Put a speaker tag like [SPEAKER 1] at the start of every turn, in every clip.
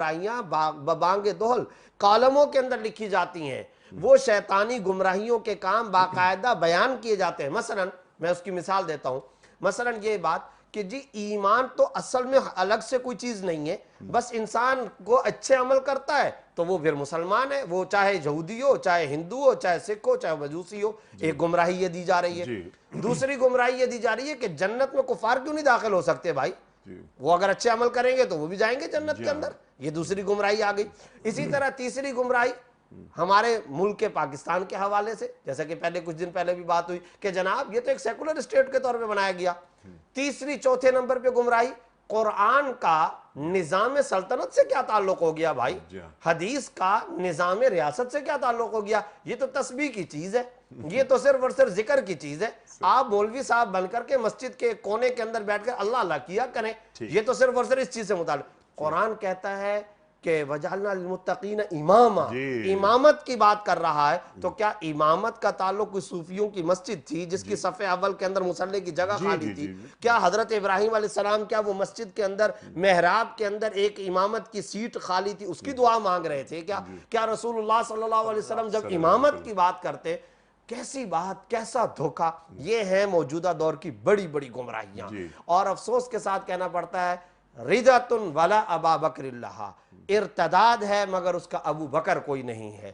[SPEAKER 1] گمراہیاں ببانگ دہل کالموں کے اندر لکھی جاتی ہیں، وہ شیطانی گمراہیوں کے کام باقاعدہ بیان کیے جاتے ہیں۔ مثلا میں اس کی مثال دیتا ہوں، مثلا یہ بات کہ جی ایمان تو اصل میں الگ سے کوئی چیز نہیں ہے، بس انسان کو اچھے عمل کرتا ہے تو وہ پھر مسلمان ہے، وہ چاہے یہودی ہو، چاہے ہندو ہو، چاہے سکھ ہو، چاہے مجوسی ہو۔ ایک گمراہی یہ دی جا رہی ہے۔ دوسری گمراہی یہ دی جا رہی ہے کہ جنت میں کفار کیوں نہیں داخل ہو سکتے بھائی؟ وہ اگر اچھے عمل کریں گے تو وہ بھی جائیں گے جنت کے اندر۔ یہ دوسری گمراہی آ گئی۔ اسی طرح تیسری گمراہی ہمارے ملک کے پاکستان کے حوالے سے، جیسا کہ پہلے کچھ دن پہلے بھی بات ہوئی کہ جناب یہ تو ایک سیکولر اسٹیٹ کے طور پہ بنایا گیا۔ تیسری چوتھے نمبر پہ گمراہی، قرآن کا نظام سلطنت سے کیا تعلق ہو گیا بھائی؟ حدیث کا نظام ریاست سے کیا تعلق ہو گیا؟ یہ تو تسبیح کی چیز ہے، یہ تو صرف اور صرف ذکر کی چیز ہے۔ آپ مولوی صاحب بن کر کے مسجد کے کونے کے اندر بیٹھ کر اللہ اللہ کیا کریں، یہ تو صرف اور صرف اس چیز سے متعلق۔ قرآن کہتا ہے کہ وَجَعَلْنَا لِلْمُتَّقِينَ إِمَامًا، امامت کی بات کر رہا ہے، تو کیا امامت کا تعلق کوئی صوفیوں کی مسجد تھی جس کی صف اول کے اندر مصلی کی جگہ خالی تھی؟ کیا حضرت ابراہیم علیہ السلام کیا وہ مسجد کے اندر محراب کے اندر ایک امامت کی سیٹ خالی تھی، اس کی دعا مانگ رہے تھے؟ کیا رسول اللہ صلی اللہ علیہ وسلم جب امامت کی بات کرتے؟ کیسی بات، کیسا دھوکہ! یہ ہیں موجودہ دور کی بڑی بڑی گمراہیاں، اور افسوس کے ساتھ کہنا پڑتا ہے رِدَةٌ وَلَا أَبَا بَكْرٍ لَهَا، ارتداد ہے مگر اس کا ابو بکر کوئی نہیں ہے۔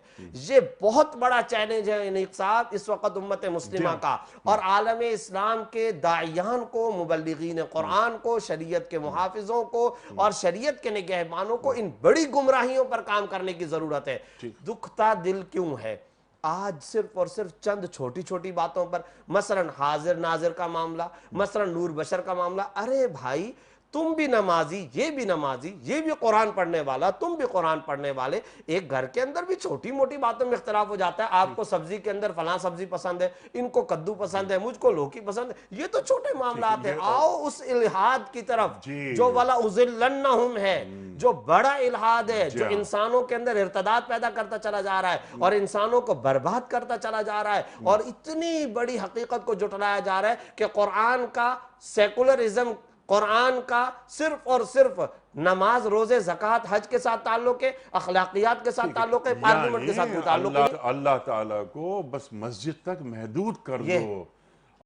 [SPEAKER 1] یہ بہت بڑا چیلنج ہے انیق صاحب اس وقت امت مسلمہ کا، اور عالم اسلام کے داعیان کو، مبلغین قرآن کو، شریعت کے محافظوں کو اور شریعت کے نگہبانوں کو ان بڑی گمراہیوں پر کام کرنے کی ضرورت ہے۔ دکھتا دل کیوں ہے آج صرف اور صرف چند چھوٹی چھوٹی باتوں پر، مثلا حاضر ناظر کا معاملہ، مثلا نور بشر کا معاملہ؟ ارے بھائی تم بھی نمازی، یہ بھی نمازی، یہ بھی قرآن پڑھنے والا، تم بھی قرآن پڑھنے والے، ایک گھر کے اندر بھی چھوٹی موٹی باتوں میں اختلاف ہو جاتا ہے۔ آپ کو سبزی کے اندر فلاں سبزی پسند ہے، ان کو کدو پسند ہے، مجھ کو لوکی پسند ہے، یہ تو چھوٹے معاملات ہیں۔ آؤ اس الہاد کی طرف جو وَلَا أُضِلَّنَّهُمْ ہے، جو بڑا الہاد ہے، جو انسانوں کے اندر ارتداد پیدا کرتا چلا جا رہا ہے اور انسانوں کو برباد کرتا چلا جا رہا ہے، اور اتنی بڑی حقیقت کو جھٹلایا جا رہا ہے کہ قرآن کا سیکولرزم، قرآن کا صرف اور صرف نماز، روزے، زکوٰۃ، حج کے ساتھ تعلق ہے، اخلاقیات کے ساتھ تعلق ہے، پارلیمنٹ کے ساتھ کوئی تعلق نہیں۔
[SPEAKER 2] اللہ تعالیٰ کو بس مسجد تک محدود کر دو۔